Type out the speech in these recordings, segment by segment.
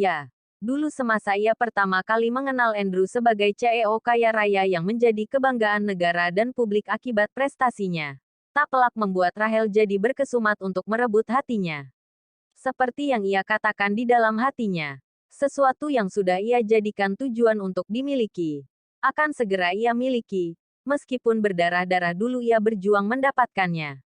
Ya, dulu semasa ia pertama kali mengenal Andrew sebagai CEO kaya raya yang menjadi kebanggaan negara dan publik akibat prestasinya, tak pelak membuat Rahel jadi berkesumat untuk merebut hatinya. Seperti yang ia katakan di dalam hatinya, sesuatu yang sudah ia jadikan tujuan untuk dimiliki, akan segera ia miliki, meskipun berdarah-darah dulu ia berjuang mendapatkannya.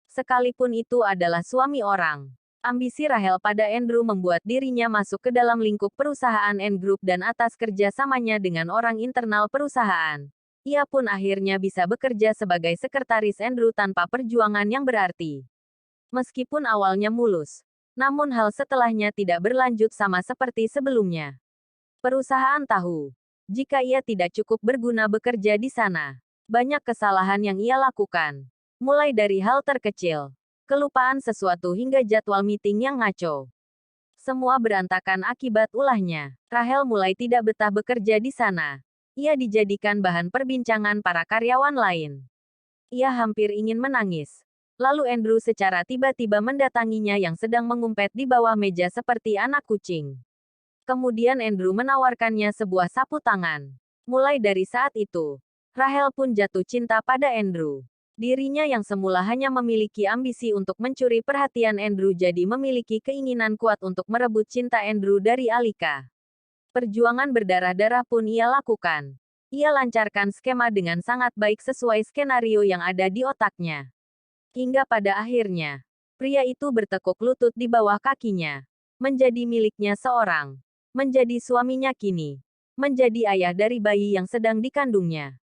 Sekalipun itu adalah suami orang. Ambisi Rahel pada Andrew membuat dirinya masuk ke dalam lingkup perusahaan N Group dan atas kerjasamanya dengan orang internal perusahaan. Ia pun akhirnya bisa bekerja sebagai sekretaris Andrew tanpa perjuangan yang berarti. Meskipun awalnya mulus, namun hal setelahnya tidak berlanjut sama seperti sebelumnya. Perusahaan tahu, jika ia tidak cukup berguna bekerja di sana, banyak kesalahan yang ia lakukan. Mulai dari hal terkecil, kelupaan sesuatu hingga jadwal meeting yang ngaco. Semua berantakan akibat ulahnya. Rahel mulai tidak betah bekerja di sana. Ia dijadikan bahan perbincangan para karyawan lain. Ia hampir ingin menangis. Lalu Andrew secara tiba-tiba mendatanginya yang sedang mengumpet di bawah meja seperti anak kucing. Kemudian Andrew menawarkannya sebuah sapu tangan. Mulai dari saat itu, Rahel pun jatuh cinta pada Andrew. Dirinya yang semula hanya memiliki ambisi untuk mencuri perhatian Andrew jadi memiliki keinginan kuat untuk merebut cinta Andrew dari Alika. Perjuangan berdarah-darah pun ia lakukan. Ia lancarkan skema dengan sangat baik sesuai skenario yang ada di otaknya. Hingga pada akhirnya, pria itu bertekuk lutut di bawah kakinya. Menjadi miliknya seorang. Menjadi suaminya kini. Menjadi ayah dari bayi yang sedang dikandungnya.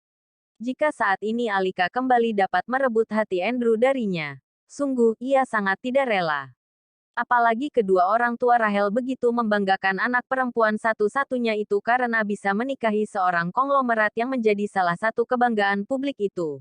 Jika saat ini Alika kembali dapat merebut hati Andrew darinya, sungguh ia sangat tidak rela. Apalagi kedua orang tua Rahel begitu membanggakan anak perempuan satu-satunya itu karena bisa menikahi seorang konglomerat yang menjadi salah satu kebanggaan publik itu.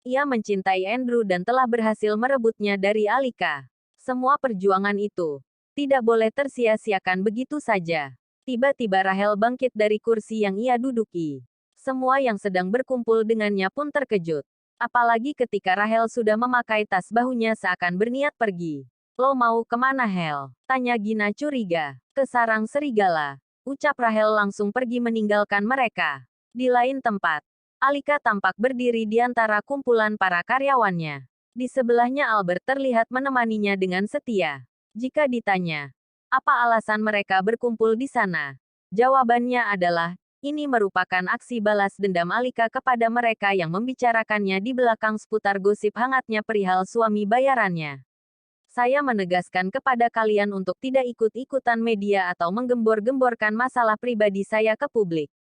Ia mencintai Andrew dan telah berhasil merebutnya dari Alika. Semua perjuangan itu tidak boleh tersia-siakan begitu saja. Tiba-tiba Rahel bangkit dari kursi yang ia duduki. Semua yang sedang berkumpul dengannya pun terkejut. Apalagi ketika Rahel sudah memakai tas bahunya seakan berniat pergi. Lo mau kemana Hel? Tanya Gina curiga. Ke sarang serigala. Ucap Rahel langsung pergi meninggalkan mereka. Di lain tempat, Alika tampak berdiri di antara kumpulan para karyawannya. Di sebelahnya Albert terlihat menemaninya dengan setia. Jika ditanya, apa alasan mereka berkumpul di sana? Jawabannya adalah, ini merupakan aksi balas dendam Alika kepada mereka yang membicarakannya di belakang seputar gosip hangatnya perihal suami bayarannya. Saya menegaskan kepada kalian untuk tidak ikut-ikutan media atau menggembor-gemborkan masalah pribadi saya ke publik.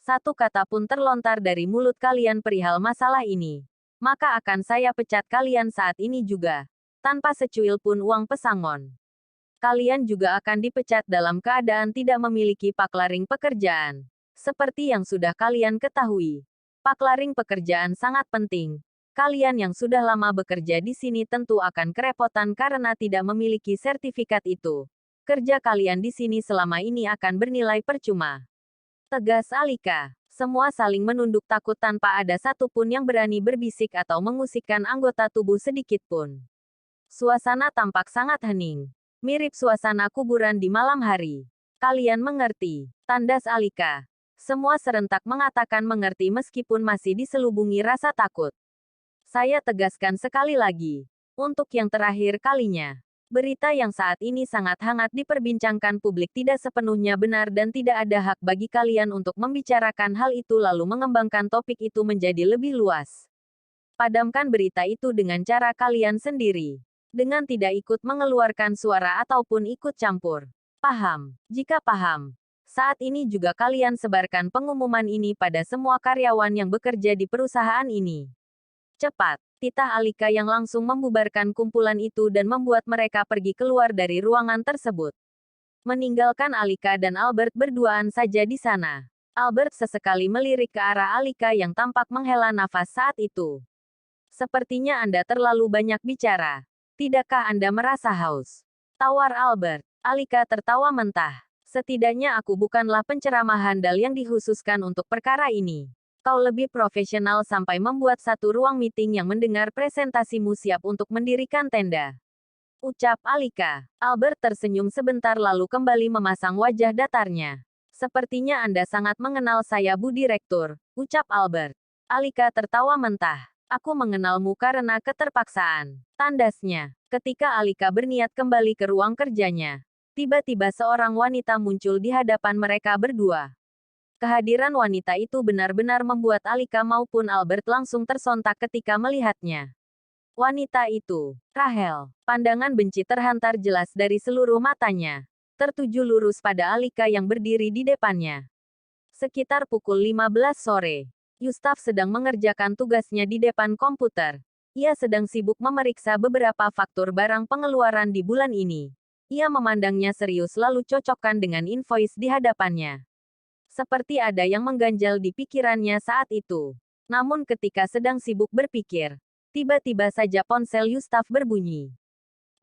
Satu kata pun terlontar dari mulut kalian perihal masalah ini, maka akan saya pecat kalian saat ini juga, tanpa secuil pun uang pesangon. Kalian juga akan dipecat dalam keadaan tidak memiliki paklaring pekerjaan. Seperti yang sudah kalian ketahui, paklaring pekerjaan sangat penting. Kalian yang sudah lama bekerja di sini tentu akan kerepotan karena tidak memiliki sertifikat itu. Kerja kalian di sini selama ini akan bernilai percuma. Tegas Alika. Semua saling menunduk takut tanpa ada satupun yang berani berbisik atau mengusikkan anggota tubuh sedikit pun. Suasana tampak sangat hening. Mirip suasana kuburan di malam hari. Kalian mengerti. Tandas Alika. Semua serentak mengatakan mengerti meskipun masih diselubungi rasa takut. Saya tegaskan sekali lagi. Untuk yang terakhir kalinya. Berita yang saat ini sangat hangat diperbincangkan publik tidak sepenuhnya benar dan tidak ada hak bagi kalian untuk membicarakan hal itu lalu mengembangkan topik itu menjadi lebih luas. Padamkan berita itu dengan cara kalian sendiri. Dengan tidak ikut mengeluarkan suara ataupun ikut campur. Paham? Jika paham, saat ini juga kalian sebarkan pengumuman ini pada semua karyawan yang bekerja di perusahaan ini. Cepat, titah Alika yang langsung membubarkan kumpulan itu dan membuat mereka pergi keluar dari ruangan tersebut. Meninggalkan Alika dan Albert berduaan saja di sana. Albert sesekali melirik ke arah Alika yang tampak menghela nafas saat itu. Sepertinya Anda terlalu banyak bicara. Tidakkah Anda merasa haus? Tawar Albert. Alika tertawa mentah. Setidaknya aku bukanlah penceramah handal yang dikhususkan untuk perkara ini. Kau lebih profesional sampai membuat satu ruang meeting yang mendengar presentasimu siap untuk mendirikan tenda. Ucap Alika. Albert tersenyum sebentar lalu kembali memasang wajah datarnya. Sepertinya Anda sangat mengenal saya Bu Direktur, ucap Albert. Alika tertawa mentah. Aku mengenalmu karena keterpaksaan. Tandasnya. Ketika Alika berniat kembali ke ruang kerjanya, tiba-tiba seorang wanita muncul di hadapan mereka berdua. Kehadiran wanita itu benar-benar membuat Alika maupun Albert langsung tersontak ketika melihatnya. Wanita itu, Rahel. Pandangan benci terhantar jelas dari seluruh matanya. Tertuju lurus pada Alika yang berdiri di depannya. Sekitar pukul 15 sore. Yustaf sedang mengerjakan tugasnya di depan komputer. Ia sedang sibuk memeriksa beberapa faktur barang pengeluaran di bulan ini. Ia memandangnya serius lalu cocokkan dengan invoice di hadapannya. Seperti ada yang mengganjal di pikirannya saat itu. Namun ketika sedang sibuk berpikir, tiba-tiba saja ponsel Yustaf berbunyi.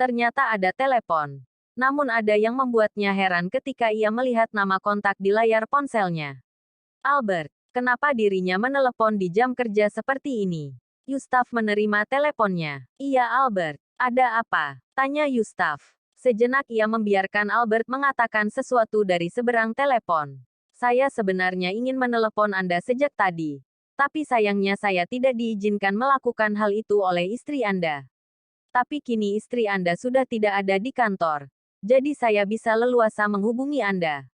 Ternyata ada telepon. Namun ada yang membuatnya heran ketika ia melihat nama kontak di layar ponselnya. Albert. Kenapa dirinya menelepon di jam kerja seperti ini? Yustaf menerima teleponnya. Iya Albert. Ada apa? Tanya Yustaf. Sejenak ia membiarkan Albert mengatakan sesuatu dari seberang telepon. Saya sebenarnya ingin menelepon Anda sejak tadi. Tapi sayangnya saya tidak diizinkan melakukan hal itu oleh istri Anda. Tapi kini istri Anda sudah tidak ada di kantor. Jadi saya bisa leluasa menghubungi Anda.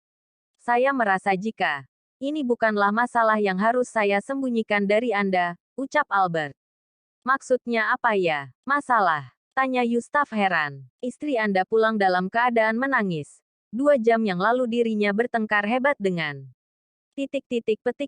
Saya merasa jika ini bukanlah masalah yang harus saya sembunyikan dari Anda, ucap Albert. Maksudnya apa ya? Masalah? Tanya Yustaf heran. Istri Anda pulang dalam keadaan menangis. 2 jam yang lalu dirinya bertengkar hebat dengan... Petik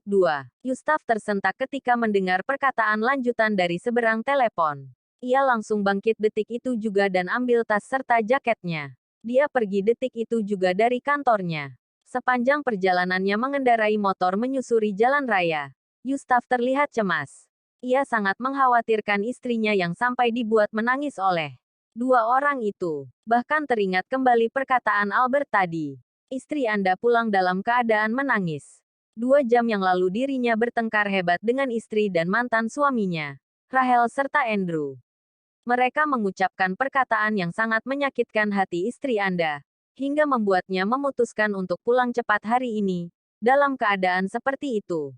2. Yustaf tersentak ketika mendengar perkataan lanjutan dari seberang telepon. Ia langsung bangkit detik itu juga dan ambil tas serta jaketnya. Dia pergi detik itu juga dari kantornya. Sepanjang perjalanannya mengendarai motor menyusuri jalan raya, Yustaf terlihat cemas. Ia sangat mengkhawatirkan istrinya yang sampai dibuat menangis oleh 2 orang itu. Bahkan teringat kembali perkataan Albert tadi. Istri Anda pulang dalam keadaan menangis. 2 jam yang lalu dirinya bertengkar hebat dengan istri dan mantan suaminya, Rahel serta Andrew. Mereka mengucapkan perkataan yang sangat menyakitkan hati istri Anda, hingga membuatnya memutuskan untuk pulang cepat hari ini, dalam keadaan seperti itu.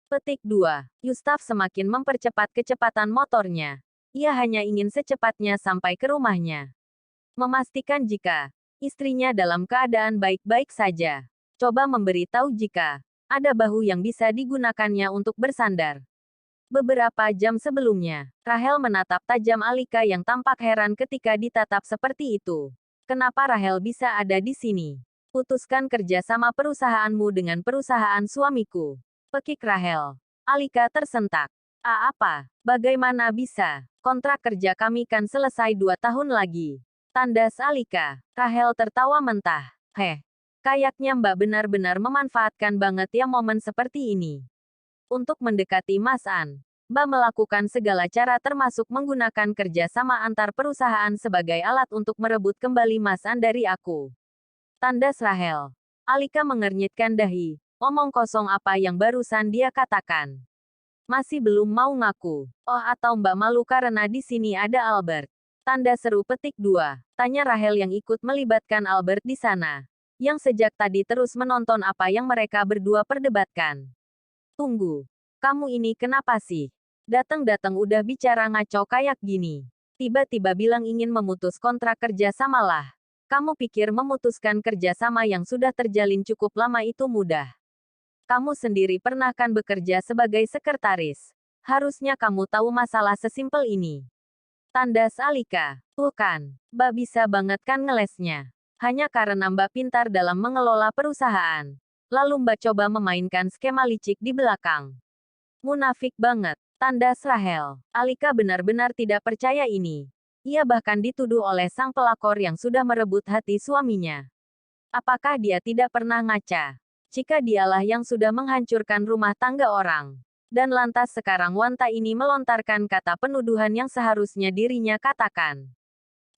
Petik 2. Yustaf semakin mempercepat kecepatan motornya. Ia hanya ingin secepatnya sampai ke rumahnya. Memastikan jika istrinya dalam keadaan baik-baik saja. Coba memberitahu jika ada bahu yang bisa digunakannya untuk bersandar. Beberapa jam sebelumnya, Rahel menatap tajam Alika yang tampak heran ketika ditatap seperti itu. Kenapa Rahel bisa ada di sini? Putuskan kerja sama perusahaanmu dengan perusahaan suamiku. Pekik Rahel. Alika tersentak. Apa? Bagaimana bisa? Kontrak kerja kami kan selesai 2 tahun lagi. Tandas Alika. Rahel tertawa mentah. Kayaknya Mbak benar-benar memanfaatkan banget ya momen seperti ini. Untuk mendekati Mas An. Mbak melakukan segala cara termasuk menggunakan kerja sama antar perusahaan sebagai alat untuk merebut kembali Mas An dari aku. Tandas Rahel. Alika mengernyitkan dahi. Omong kosong apa yang barusan dia katakan. Masih belum mau ngaku. Oh atau Mbak malu karena di sini ada Albert. Tanda seru petik 2. Tanya Rahel yang ikut melibatkan Albert di sana. Yang sejak tadi terus menonton apa yang mereka berdua perdebatkan. Tunggu. Kamu ini kenapa sih? Datang-datang udah bicara ngaco kayak gini. Tiba-tiba bilang ingin memutus kontrak kerja sama lah. Kamu pikir memutuskan kerja sama yang sudah terjalin cukup lama itu mudah? Kamu sendiri pernah kan bekerja sebagai sekretaris. Harusnya kamu tahu masalah sesimpel ini. Tandas Alika. Kan, Mbak bisa banget kan ngelesnya. Hanya karena Mbak pintar dalam mengelola perusahaan. Lalu Mbak coba memainkan skema licik di belakang. Munafik banget. Tandas Rahel. Alika benar-benar tidak percaya ini. Ia bahkan dituduh oleh sang pelakor yang sudah merebut hati suaminya. Apakah dia tidak pernah ngaca? Jika dialah yang sudah menghancurkan rumah tangga orang. Dan lantas sekarang wanita ini melontarkan kata penuduhan yang seharusnya dirinya katakan.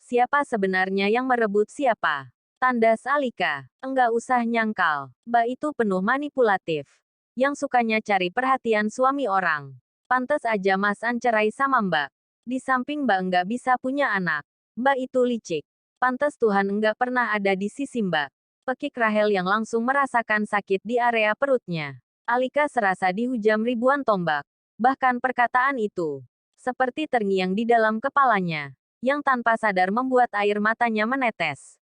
Siapa sebenarnya yang merebut siapa? Tandas Alika. Enggak usah nyangkal. Mbak itu penuh manipulatif. Yang sukanya cari perhatian suami orang. Pantes aja Mas An cerai sama Mbak. Di samping Mbak nggak bisa punya anak. Mbak itu licik. Pantes Tuhan enggak pernah ada di sisi Mbak. Pekik Rahel yang langsung merasakan sakit di area perutnya. Alika serasa dihujam ribuan tombak. Bahkan perkataan itu, seperti terngiang di dalam kepalanya, yang tanpa sadar membuat air matanya menetes.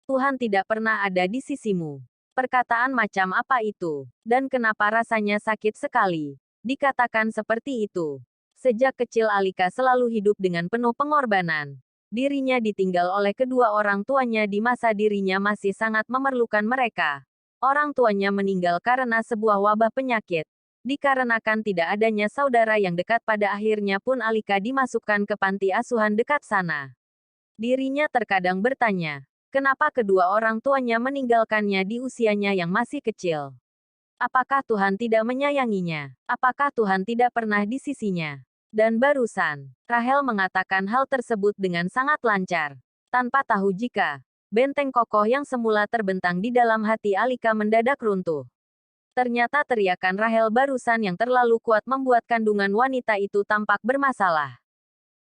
Tuhan tidak pernah ada di sisimu. Perkataan macam apa itu? Dan kenapa rasanya sakit sekali? Dikatakan seperti itu. Sejak kecil Alika selalu hidup dengan penuh pengorbanan. Dirinya ditinggal oleh kedua orang tuanya di masa dirinya masih sangat memerlukan mereka. Orang tuanya meninggal karena sebuah wabah penyakit. Dikarenakan tidak adanya saudara yang dekat, pada akhirnya pun Alika dimasukkan ke panti asuhan dekat sana. Dirinya terkadang bertanya, kenapa kedua orang tuanya meninggalkannya di usianya yang masih kecil? Apakah Tuhan tidak menyayanginya? Apakah Tuhan tidak pernah di sisinya? Dan barusan, Rahel mengatakan hal tersebut dengan sangat lancar, tanpa tahu jika benteng kokoh yang semula terbentang di dalam hati Alika mendadak runtuh. Ternyata teriakan Rahel barusan yang terlalu kuat membuat kandungan wanita itu tampak bermasalah.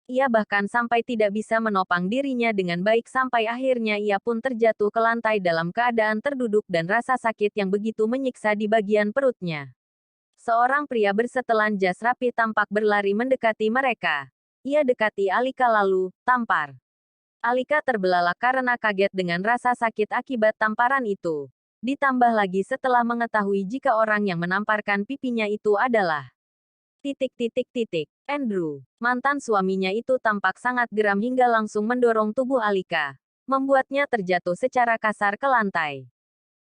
Ia bahkan sampai tidak bisa menopang dirinya dengan baik, sampai akhirnya ia pun terjatuh ke lantai dalam keadaan terduduk dan rasa sakit yang begitu menyiksa di bagian perutnya. Seorang pria bersetelan jas rapi tampak berlari mendekati mereka. Ia dekati Alika lalu tampar. Alika terbelalak karena kaget dengan rasa sakit akibat tamparan itu. Ditambah lagi setelah mengetahui jika orang yang menamparkan pipinya itu adalah Andrew. Mantan suaminya itu tampak sangat geram hingga langsung mendorong tubuh Alika, membuatnya terjatuh secara kasar ke lantai.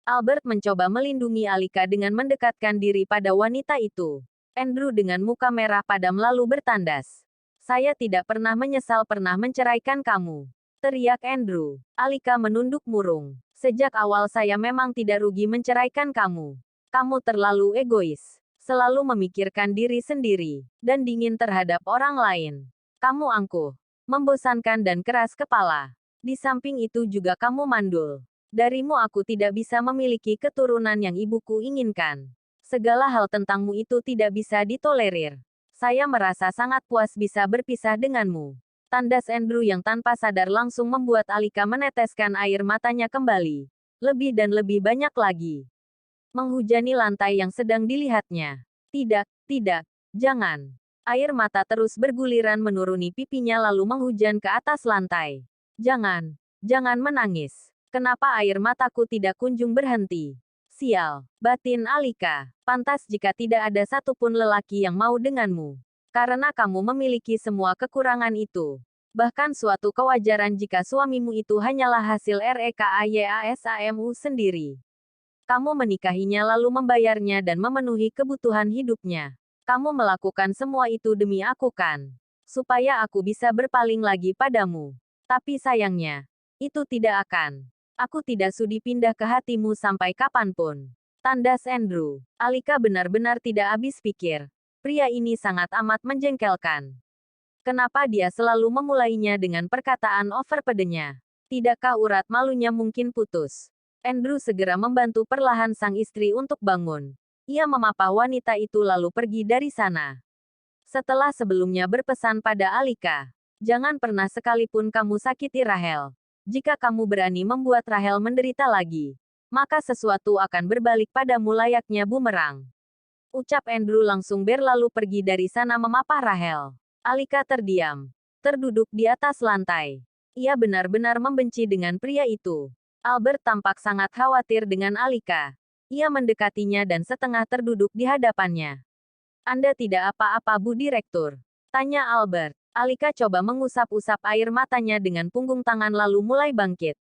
Albert mencoba melindungi Alika dengan mendekatkan diri pada wanita itu. Andrew dengan muka merah padam lalu bertandas. Saya tidak pernah menyesal pernah menceraikan kamu, teriak Andrew. Alika menunduk murung. Sejak awal saya memang tidak rugi menceraikan kamu. Kamu terlalu egois. Selalu memikirkan diri sendiri, dan dingin terhadap orang lain. Kamu angkuh, membosankan dan keras kepala. Di samping itu juga kamu mandul. Darimu aku tidak bisa memiliki keturunan yang ibuku inginkan. Segala hal tentangmu itu tidak bisa ditolerir. Saya merasa sangat puas bisa berpisah denganmu. Tandas Andrew yang tanpa sadar langsung membuat Alika meneteskan air matanya kembali. Lebih dan lebih banyak lagi. Menghujani lantai yang sedang dilihatnya. Tidak, jangan. Air mata terus berguliran menuruni pipinya lalu menghujan ke atas lantai. Jangan menangis. Kenapa air mataku tidak kunjung berhenti? Sial, batin Alika. Pantas jika tidak ada satupun lelaki yang mau denganmu. Karena kamu memiliki semua kekurangan itu. Bahkan suatu kewajaran jika suamimu itu hanyalah hasil REKAYASAMU sendiri. Kamu menikahinya lalu membayarnya dan memenuhi kebutuhan hidupnya. Kamu melakukan semua itu demi aku kan? Supaya aku bisa berpaling lagi padamu. Tapi sayangnya, itu tidak akan. Aku tidak sudi pindah ke hatimu sampai kapanpun. Tandas Andrew. Alika benar-benar tidak habis pikir. Pria ini sangat amat menjengkelkan. Kenapa dia selalu memulainya dengan perkataan overpedenya? Tidakkah urat malunya mungkin putus? Andrew segera membantu perlahan sang istri untuk bangun. Ia memapah wanita itu lalu pergi dari sana. Setelah sebelumnya berpesan pada Alika, jangan pernah sekalipun kamu sakiti Rahel. Jika kamu berani membuat Rahel menderita lagi, maka sesuatu akan berbalik padamu layaknya bumerang. Ucap Andrew langsung berlalu pergi dari sana memapah Rahel. Alika terdiam, terduduk di atas lantai. Ia benar-benar membenci dengan pria itu. Albert tampak sangat khawatir dengan Alika. Ia mendekatinya dan setengah terduduk di hadapannya. Anda tidak apa-apa, Bu Direktur? Tanya Albert. Alika coba mengusap-usap air matanya dengan punggung tangan lalu mulai bangkit.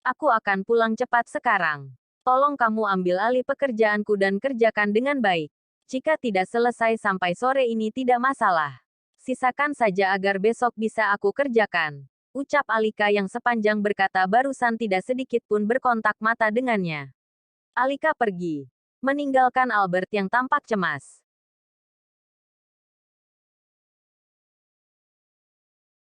Aku akan pulang cepat sekarang. Tolong kamu ambil alih pekerjaanku dan kerjakan dengan baik. Jika tidak selesai sampai sore ini tidak masalah. Sisakan saja agar besok bisa aku kerjakan. Ucap Alika yang sepanjang berkata barusan tidak sedikit pun berkontak mata dengannya. Alika pergi, meninggalkan Albert yang tampak cemas.